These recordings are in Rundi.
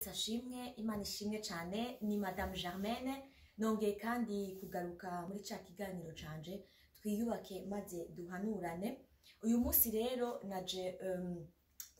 Kristo ashimwe, Imana ishimwe cyane. Ni Madame Germaine, nongeye kandi kugaruka muri cya kiganiro canje twiyubake maze duhanurane. Uyu munsi rero naje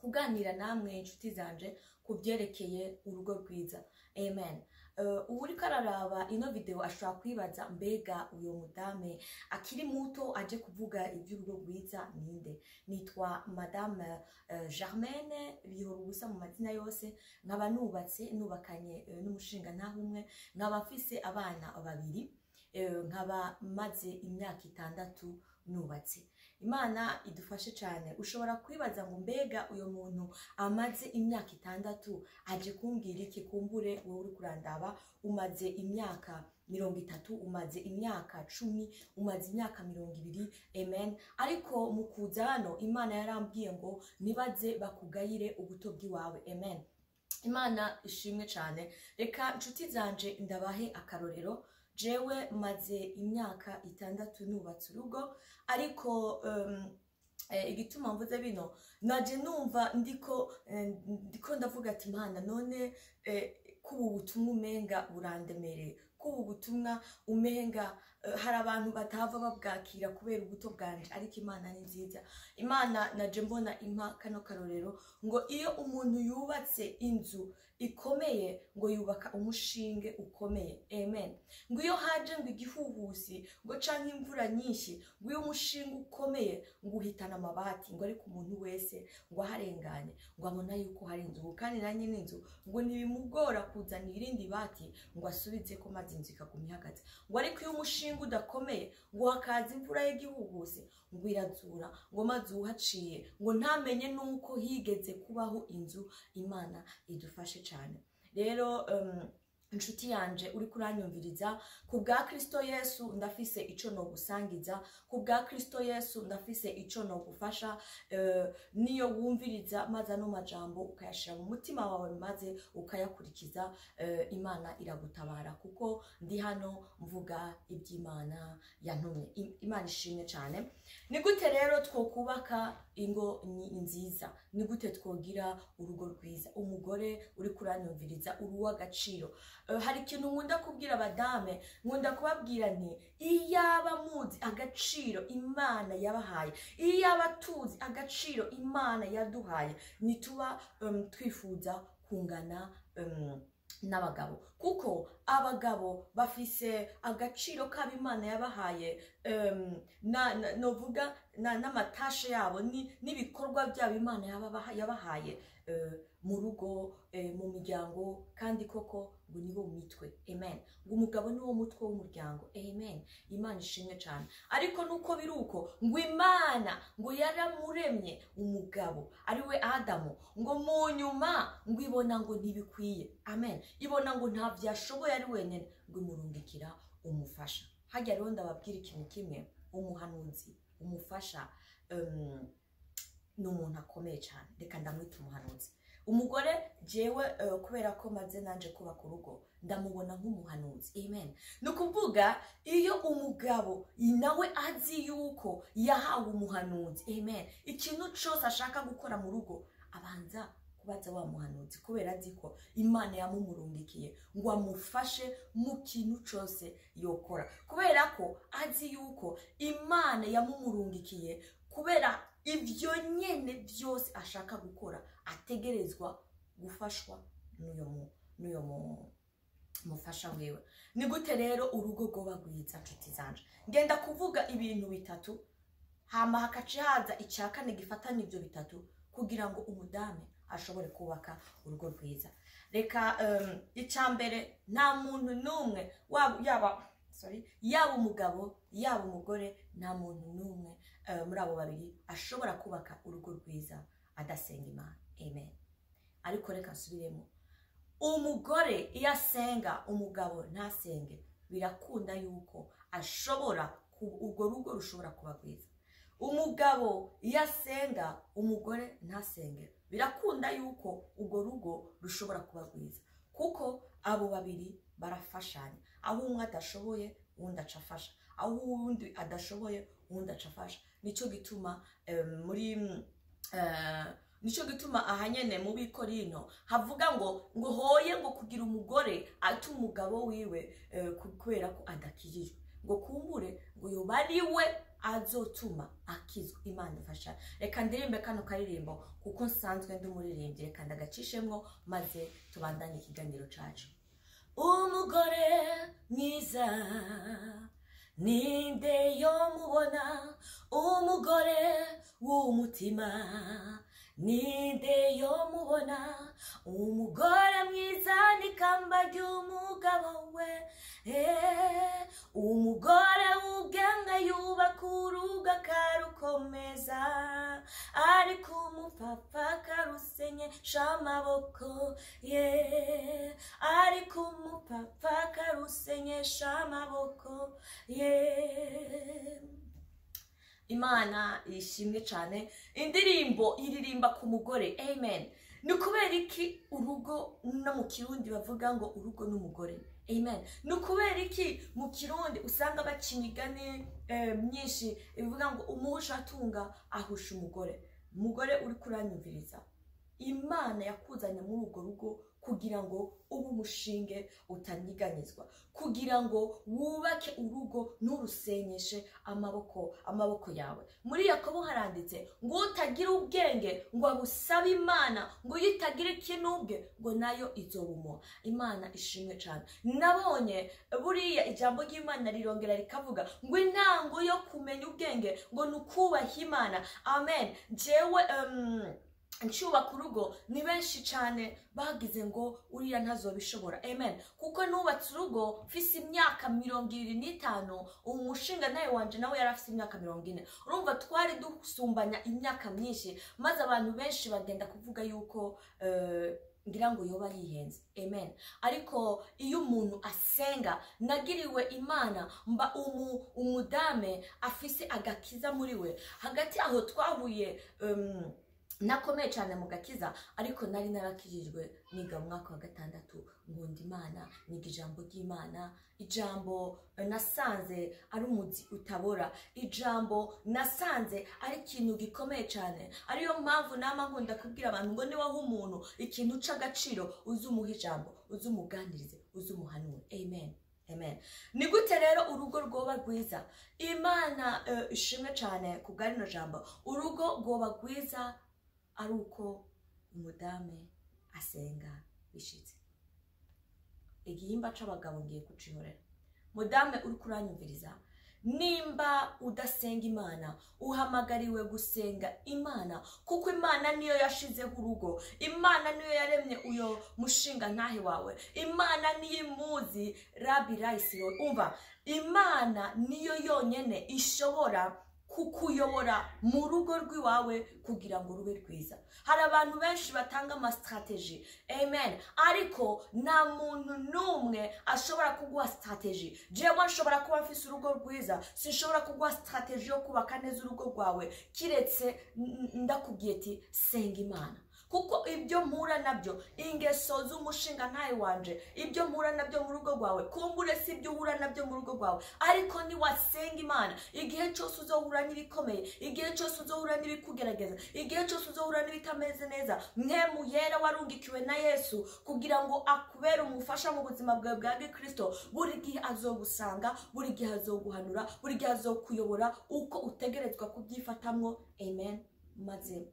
kuganira namwe inshuti zanje kubyerekeye urugo rwiza. Amen. Uriko araraba ino video ashobora kwibaza mbega uyo mudame akiri muto aje kuvuga iby'urugo rwiza ninde? Nitwa Madame Germaine Bihorubusa mu mazina yose, nkaba nubatse nubakanye n'umushinga ntaho umwe, nkaba mfise abana babiri, nkaba maze imyaka 6 nubatse. Imana idufashe cyane. Ushobora kwibaza ngo mbega uyo muntu amaze imyaka 6 aje kumbwira iki? Kumbure wowe uri kurandaba umaze imyaka 30, umaze imyaka 10, umaze imyaka 20. Amen. Ariko mukuza hano Imana yarambwiye ngo nibaze bakugayire ubuto bw'iwawe. Amen. Imana ishimwe cyane. Reka nshuti zanje ndabahe akarorero. Jewe maze imyaka 6 nubatse urugo, ariko igituma mvuze bino naje numva ndiko ndavuga ati Imana, none kubu butumwa umenga burandemereye, kubu butumwa umenga hari abantu batava babwakira kubera ubuto bwanje, ariko Imana ni nziza. Imana naje mbona impa kano karorero ngo iyo umuntu yubatse inzu ikomeye ngo yubaka umushinge ukomeye. Amen. Ngo iyo haje ngo igihuhusi ngo canke imvura nyinshi, ngo iyo umushinge ukomeye ngo uhitana amabati, ngo ariko umuntu wese ngo aharenganye ngo abona yuko hari inzu, kandi nanye n'inzu ngo nibimugora kuzana irindi bati ngo asubize ko maze inzu ikaguma ihagaze. Ngo ariko iyo umushinge udakomeye ngo hakaza imvura y'igihuhusi ngo irazura ngo maze uhaciye ngo ntamenye nuko higeze kubaho inzu. Imana idufashe cyane. Rero inshuti yanje uri kuranyumviriza, ku bwa Kristo Yesu ndafise ico no gusangiza, ku bwa Kristo Yesu ndafise ico no gufasha. Niyo wumviriza maze no majambo ukayashira mu mutima wawe maze ukayakurikiza, Imana iragutabara, kuko ndi hano mvuga iby'Imana yantumye. Imana ishimwe cyane. Ni gute rero twokubaka ingo nziza? Ni gute twogira urugo rwiza? Umugore uri kuranyumviriza, uruwa gaciro. Hari ikintu nkunda kubwira abadame, nkunda kubabwira nti iyaba muzi agaciro Imana yabahaye, iyaba tuzi agaciro Imana yaduhaye, nituba twifuza kungana n'abagabo, kuko abagabo bafise agaciro kabo Imana yabahaye, novuga n'amatashe yabo n'ibikorwa byabo Imana yabahaye mu rugo, mu miryango, kandi koko ngo nibo mitwe. Amen. Ngo umugabo niwo mutwe w'umuryango. Amen. Imana ishimwe cyane. Ariko nuko biruko ngo Imana ngo yaramuremye umugabo ari we Adamu, ngo mu nyuma ngo ibona ngo ntibikwiye. Amen. Ibona ngo nta byashoboye ari wenyene, ngo imurungikira umufasha. Hajya rero ndababwira ikintu kimwe, umuhanuzi, umufasha n'umuntu akomeye cyane. Reka ndamwita umuhanuzi. Umugore jewe kubera ko maze nanje kubaka urugo ndamubona nk'umuhanuzi. Amen. Nukuvuga iyo umugabo nawe azi yuko yahawe umuhanuzi, amen, ikintu cyose ashaka gukora mu rugo abanza kubaza wa muhanuzi, kubera azi ko Imana yamumurungikiye ngo amufashe mu kintu cyose yokora, kubera ko azi yuko Imana yamumurungikiye, kubera ibyo nyene byose ashaka gukora ategerezwa gufashwa n'uyo mufasha wewe. Ni gute rero urugo rwoba rwiza nshuti zanje? Ngenda kuvuga ibintu bitatu, hama hakaci haza icya kane gifatanya ibyo bitatu kugira ngo umudame ashobore kubaka urugo rwiza. Reka icya mbere, nta muntu numwe yaba umugabo yaba umugore, nta muntu numwe muri abo babiri ashobora kubaka urugo rwiza adasenga Imana. Amen. Ariko reka nsubiremo, umugore iyo asenga umugabo ntasenge, birakunda yuko ashobora urwo rugo rushobora kuba rwiza. Umugabo iyo asenga umugore ntasenge, birakunda yuko urwo rugo rushobora kuba rwiza, kuko abo babiri barafashanya. Aho umwe adashoboye uwundi acafasha, aho uwundi adashoboye uwundi acafasha. Nico gituma muri nico gituma ahanyene mu bikorino havuga ngo hoye ngo kugira umugore ati umugabo wiwe kubera ko adakijijwe, ngo kumbure ngo yoba ari we azotuma akizwa. Imana ifasha. Reka ndirimbe kano karirimbo kuko nsanzwe ndi umuririmbyi, reka ndagacishemwo maze tubandanye ikiganiro cacu. Umugore mwiza ninde yomubona, umugore w'umutima ninde yomubona, umugore mwiza n'ikamba ry'umugabo we, umugore w'ubwenge yubaka urugo akarukomeza, ariko umupfapfa akarusenyesha amaboko ye, ariko umupfapfa akarusenyesha amaboko ye. Imana ishimwe cyane. Indirimbo iririmba ku mugore. Amen. Ni kubera iki urugo no mu Kirundi bavuga ngo urugo n'umugore? Amen. Ni kubera iki mu Kirundi usanga baca imigani myinshi ivuga ngo umuhusha atunga ahusha umugore? Umugore uri kuranyumviriza, Imana yakuzanye muri urwo rugo kugira ngo ube umushinge utanyiganyizwa, kugira ngo wubake urugo nturusenyeshe amaboko yawe. Muri Yakobo haranditse ngo utagira ubwenge ngo abusabe Imana, ngo yitagira ikinubwe ngo nayo izobumuha. Imana ishimwe cyane. Nabonye buriya ijambo ry'Imana rirongera rikavuga ngo intango yo kumenya ubwenge ngo nukubaha Imana. Amen. Jewe ncyubaka urugo ni benshi cyane bagize ngo uriya ntazobishobora. Amen. Kuko nubatse urugo mfise imyaka 25, umushinga nawe wanje nawe yarafise imyaka 40. Urumva twari dusumbanya imyaka myinshi, maze abantu benshi bagenda kuvuga yuko ngira ngo yoba yihenze. Amen. Ariko iyo umuntu asenga, nagiriwe Imana mba umudame afise agakiza muri we. Hagati aho twahuye nakomeye cyane mu gakiza, ariko nari narakijijwe niga mu mwaka wa 6 ngundi Imana, niga ijambo ry'Imana, ijambo nasanze ari umuzi utabora, ijambo nasanze ari ikintu gikomeye cyane. Ariyo mpamvu nama nkunda kubwira abantu ngo niwaho umuntu ikintu c'agaciro uzumuha ijambo, uzumuganirize, uzumuhanure. Amen. Amen. Ni gute rero urugo rwoba rwiza? Imana ishimwe cyane ku bwarino jambo. Urugo rwoba rwiza ari uko umudame asenga bishitse. Igihimba c'abagabo ngiye kucihorera. Mudame uri kuranyumviriza, nimba udasenga Imana, uhamagariwe gusenga Imana, kuko Imana niyo yashizeho urugo. Imana niyo yaremye uyo mushinga ntahe wawe. Imana niyo imuzi Rabi Raisi. Umva, Imana niyo yonyene ishobora kukuyobora mu rugo rw'iwawe kugira ngo rube rwiza. Hari abantu benshi batanga ama strategy. Amen. Ariko nta muntu numwe ashobora kuguha strategy. Jewe nshobora kuba mfise urugo rwiza, sinshobora kuguha strategy yo kubaka neza urugo rwawe kiretse ndakubwiye ati senga Imana. Kuko ibyo mpura nabyo, ingeso z'umushinga ntaye wanje, ibyo mpura nabyo mu rugo rwawe, kumbure si ibyo uhura nabyo mu rugo rwawe. Ariko ni wasenga Imana, igihe cyose uzohura n'ibikomeye, igihe cyose uzohura n'ibikugerageza, igihe cyose uzohura n'ibitameze neza, mwemu yera warungikiwe na Yesu kugira ngo akubere umufasha mu buzima bwawe bwa Kristo. Buri gihe azogusanga, buri gihe azoguhanura, buri gihe azokuyobora uko utegerezwa kubyifatamwo. Amen. Maze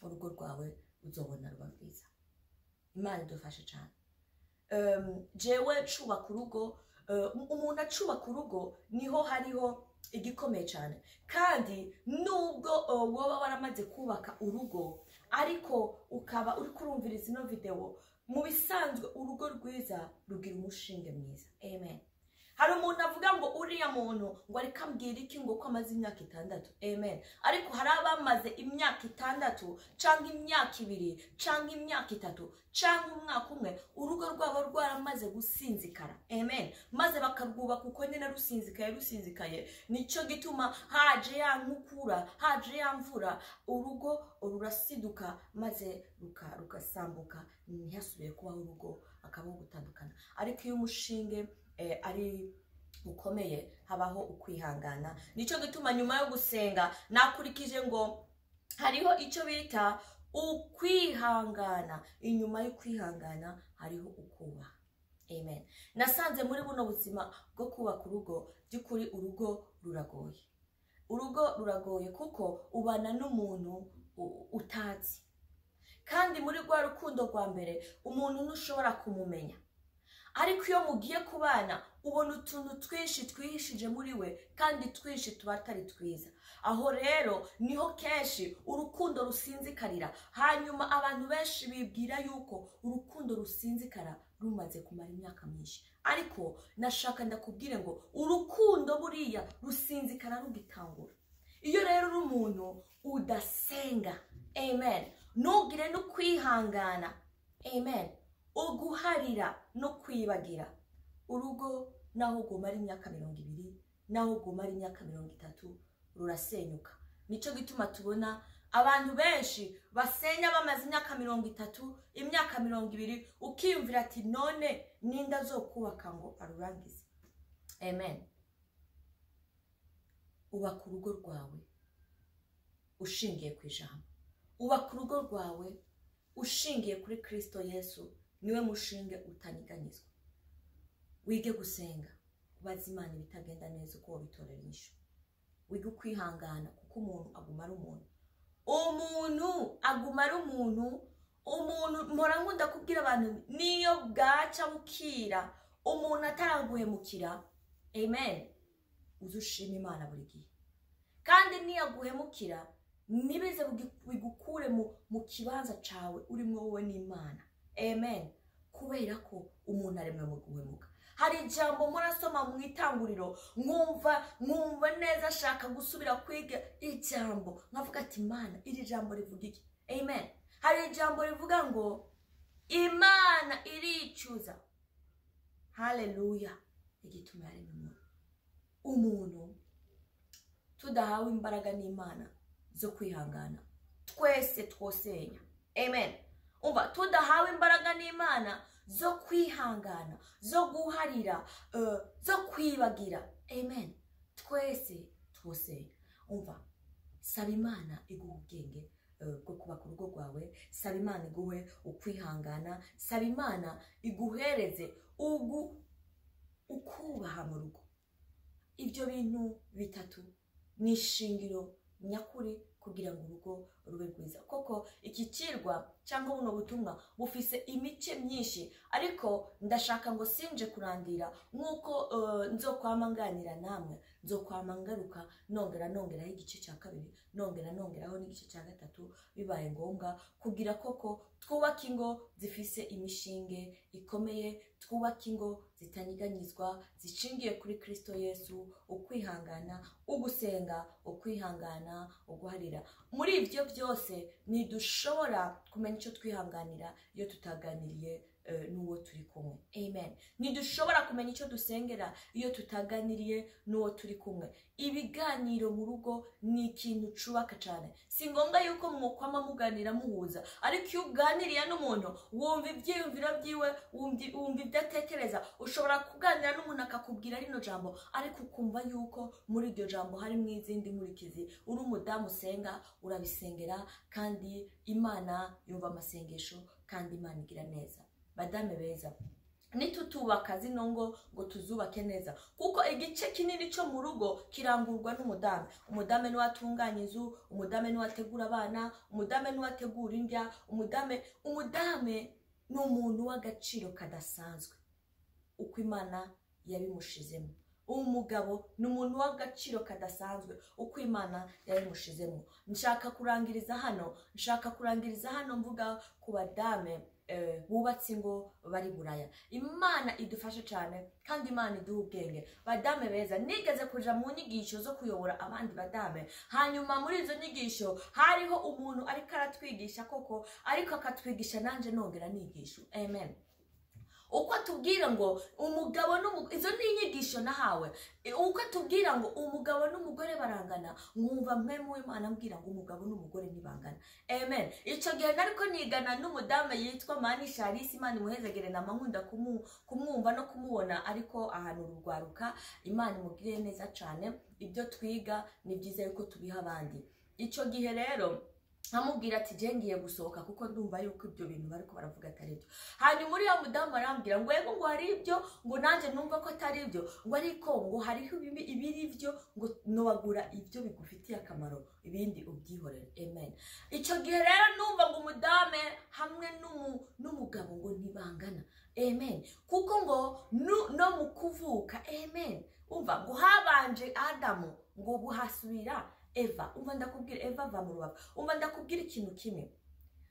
urugo rwawe uzobona ruba rwiza. Imana idufashe cyane. Jewe cubaka urugo, umuntu acubaka urugo niho hariho igikomeye cyane. Kandi nubwo woba waramaze kubaka urugo, ariko ukaba uri kurumviriza ino video, mu bisanzwe urugo rwiza rugira umushinge mwiza. Amen. Hari umuntu avuga ngo uriya muntu ngo ariko ambwira iki ngo ko amaze imyaka 6. Amen. Ariko hari abamaze imyaka 6 cyangwa imyaka 2 cyangwa imyaka 3 cyangwa umwaka umwe, urugo rwabo rwaramaze gusinzikara. Amen. Maze bakarwubaka uko nyine rusinzikaye. Nico gituma haje ya nkukura, haje ya mvura, urugo rurasiduka maze rukasambuka, ntihasubiye kubaho urugo, akabaho gutandukana. Ariko iyo umushinge ari ukomeye, habaho ukwihangana. Nico gituma nyuma yo gusenga nakurikije ngo hariho icyo bita ukwihangana. Inyuma y'ukwihangana hariho ukubaha. Amen. Nasanze muri buno buzima bwo kubaka urugo, by'ukuri urugo ruragoye. Urugo ruragoye kuko ubana n'umuntu utazi. Kandi muri rwa rukundo rwa mbere umuntu ntushobora kumumenya. Ariko iyo mugiye kubana ubona utuntu twinshi twihishije muri we kandi twinshi tuba atari twiza. Aho rero niho kenshi urukundo rusinzikarira. Hanyuma abantu benshi bibwira yuko urukundo rusinzikara rumaze kumara imyaka myinshi. Ariko nashaka ndakubwire ngo urukundo buriya rusinzikara rugitangura. Iyo rero uri umuntu udasenga, amen, ntugire no kwihangana, amen, uguharira no kwibagira, urugo naho gumara imyaka 20, naho gumara imyaka 30, rurasenyuka. Nico gituma tubona abantu benshi basenya bamaze imyaka 30, imyaka 20, ukiyumvira ati none ninda zokubaka ngo arurangize. Amen. Ubaka urugo rwawe ushingiye ku ijambo. Ubaka urugo rwawe ushingiye kuri Kristo Yesu, niwe mushinge utanyiganyizwa. Wige gusenga, ubaza Imana ibitagenda neza uko wabitorera inyishu. Wige kwihangana kuko umuntu agumara umuntu. Umuntu agumara umuntu. Mpora nkunda kubwira abantu niyo bwaca bukira umuntu ataraguhemukira, amen, uzushima Imana buri gihe. Kandi niyaguhemukira nibize bigukure mu kibanza cawe urimo wowe n'Imana, amen, kubera ko umuntu aremwe mu guhemuka. Hari ijambo murasoma mu itanguriro mwumva neza ashaka gusubira kwiga ijambo nkavuga ati Imana iri jambo rivuga iki, amen. Hari ijambo rivuga ngo Imana iricuza, haleluya, igituma yaremye umuntu. Tudahawe imbaraga n'Imana zo kwihangana twese twosenya, amen. Umva, tudahawe imbaraga n'Imana zo kwihangana, zo guharira, zo kwibagira, amen, twese twosenya. Umva, saba Imana iguhe ubwenge bwo kubaka urugo rwawe. Saba Imana iguhe ukwihangana. Saba Imana iguhereze ukubaha mu rugo. Ibyo bintu bitatu ni ishingiro nyakuri kugira ngo urugo rube rwiza. Koko iki kirwa cyangwa buno butumwa bufise imice myinshi, ariko ndashaka ngo sinje kurandira nkuko nzokwamanganira namwe. Nzokwamangaruka nongeraho igice cya kabiri, nongeraho n'igice cya gatatu bibaye ngombwa, kugira koko twubaka ingo zifise imishinge ikomeye, twubaka ingo zitanyiganyizwa, zishingiye kuri Kristo Yesu, ukwihangana, ugusenga, ukwihangana, uguharira. Muri ibyo byose nidushobora kumenya icyo twihanganira iyo tutaganiriye n'uwo turi kumwe, amen. Nidushobora kumenya icyo dusengera iyo tutaganiriye n'uwo turi kumwe. Ibiganiro mu rugo ni ikintu cubaka cyane. Si ngombwa yuko mukwama muganira muhuza, ariko iyo uganiriye n'umuntu wumva ibyiyumviro byiwe, wumva ibyo atekereza. Ushobora kuganira n'umuntu akakubwira rino jambo, ariko ukumva yuko muri iryo jambo harimo izindi nkurikizi. Uri umudamu usenga, urabisengera, kandi Imana yumva amasengesho, kandi Imana igira neza. Badame beza, nitutubaka zino ngo tuzubake neza, kuko igice kinini cyo mu rugo kirangurwa n'umudame. Umudame niwe atunganya inzu, umudame niwe ategura abana, umudame niwe ategura indya. Umudame ni umuntu w'agaciro kadasanzwe uko Imana yabimushizemo. Umugabo ni umuntu w'agaciro kadasanzwe uko Imana yabimushizemo. Nshaka kurangiriza hano mvuga ku badame bubatse ingo bari buraya. Imana idufashe cyane, kandi Imana iduha ubwenge. Badame beza, nigeze kuja mu nyigisho zo kuyobora abandi badame, hanyuma muri izo nyigisho hariho umuntu ariko aratwigisha koko, ariko akatwigisha nanje nongera nigisho, amen. Uko atubwira ngo umugabo n'umugore, izo ni inyigisho nahawe. Uko atubwira ngo umugabo n'umugore barangana, nkumva mpemu w'Imana ambwira ngo umugabo n'umugore ntibangana, amen. Icyo gihe nariko nigana n'umudame yitwa Mani Charisse, Imana imuhezegere, nkunda kumwumva no kumubona ariko ahantu rugwaruka. Imana imugirire neza cyane. Ibyo twiga ni byiza yuko tubiha abandi. Icyo gihe rero amubwira ati je ngiye gusohoka kuko ndumva yuko ibyo bintu bariko baravuga atari byo. Hanyuma muri ya mudamu arambwira ngo yego ngo hari ibyo ngo nanje numva ko atari ibyo, ngo ariko ngo hariho ibiri byo ngo nowagura ibyo bigufitiye akamaro ibindi ubyihorere. Amen. Ico gihe rero numva ngo umudame hamwe n'umugabo ngo ntibangana. Amen. Kuko ngo no mu kuvuka. Amen. Umva ngo habanje Adamu ngo buhasubira Eva. Umva ndakubwira Eva ava mu rubavu. Umva ndakubwira ikintu kimwe.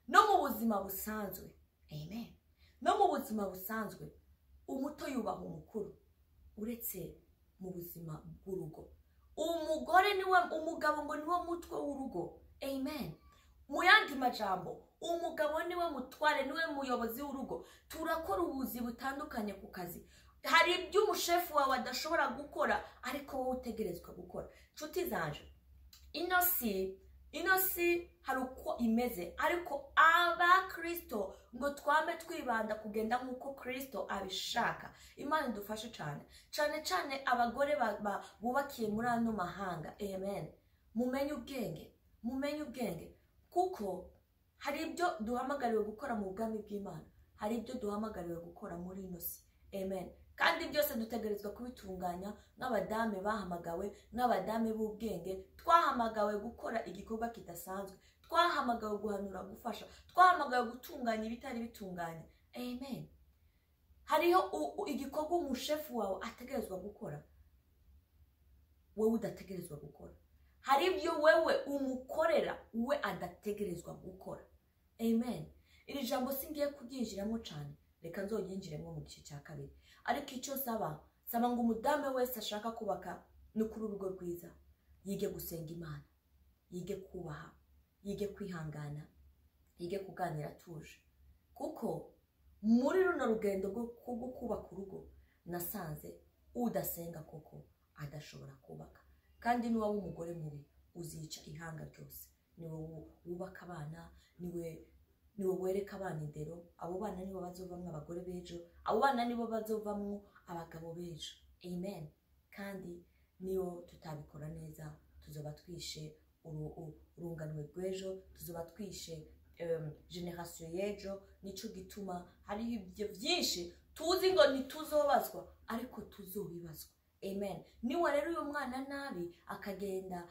No mu buzima busanzwe. Amen. No mu buzima busanzwe umuto yubaha umukuru uretse mu buzima bw'urugo. Umugore niwe umugabo ngo niwe mutwe w'urugo. Amen. Mu yandi majambo umugabo niwe mutware niwe muyobozi w'urugo. Turakora ubuzi butandukanye ku kazi. Hari ibyo umushefu wawe adashobora gukora ariko wowe utegerezwa gukora. Nshuti zanje, ino si hari uko imeze, ariko aba Kristo ngo twame twibanda kugenda nk'uko Kristo abishaka. Imana idufashe cyane abagore bubakiye muri ano mahanga. Amen. Mumenye ubwenge kuko hari ibyo duhamagariwe gukora mu bwami bw'Imana, hari ibyo duhamagariwe gukora muri ino si. Amen. Kandi byose dutegerezwa kubitunganya n'abadame bahamagawe, n'abadame b'ubwenge. Twahamagawe gukora igikorwa kidasanzwe, twahamagawe guhanura, gufasha, twahamagawe gutunganya ibitari bitunganye. Amen. Hariho igikorwa umushefu wawe ategerezwa gukora wowe udategerezwa gukora. Hari ibyo wewe umukorera we adategerezwa gukora. Amen. Iri jambo singiye kuryinjiramo cyane, reka nzoyinjiremo mu gice cya kabiri. Ariko icyo saba ngo umudame wese ashaka kubaka no kuri urugo rwiza yige gusenga Imana, yige kubaha, yige kwihangana, yige kuganira tuje. Kuko muri runo rugendo rwo kubaka urugo nasanze udasenga koko adashobora kubaka. Kandi niwe w'umugore mubi uzica ihanga ryose. Niwe wubaka abana, niwe wereka abana indero. Abo bana nibo bazovamwo abagore bejo, abo bana nibo bazovamwo abagabo bejo. Amen. Kandi niyo tutabikora neza tuzoba twishe urunganwe rw'ejo, tuzoba twishe generation y'ejo. Nico gituma hariho ibyo byinshi tuzi ngo ntituzobazwa ariko tuzobibazwa. Amen. Niwe rero uyu mwana nabi akagenda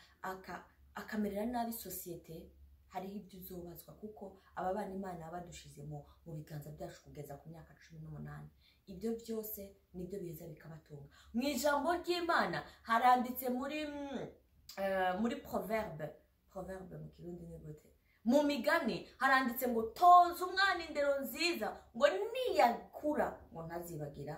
akamerera nabi societe, hariho ibyo uzobazwa kuko aba bana Imana badushizemo mu biganza byacu kugeza ku myaka 18. Ibyo byose nibyo biheza bikabatunga. Mu ijambo ry'Imana haranditse muri proverbe mu Kirundi ni gute? Mu migani haranditse ngo toza umwana indero nziza ngo niyakura ngo ntazibagira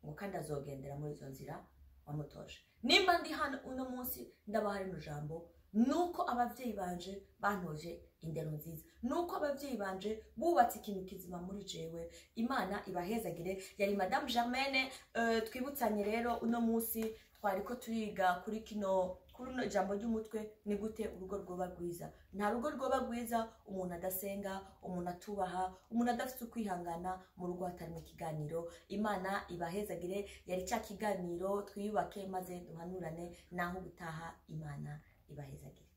ngo kandi azogendera muri izo nzira wamutoje. Nimba ndi hano uno munsi ndabaha rino jambo nuko abavyeyi banje bantoje indero nziza, nuko abavyeyi banje bubatse ikintu kizima muri jewe. Imana ibahezagire. Yari Madame Germaine. Twibutsanye rero uno munsi twariko turiga kuri runo jambo ry'umutwe ni gute urugo rwoba rwiza. Nta rugo rwoba rwiza umuntu adasenga, umuntu atubaha, umuntu adafite ukwihangana mu rugo hatarimo ikiganiro. Imana ibahezagire. Yari cya kiganiro twiyubake maze duhanurane, naho gutaha. Imana ibahezagire.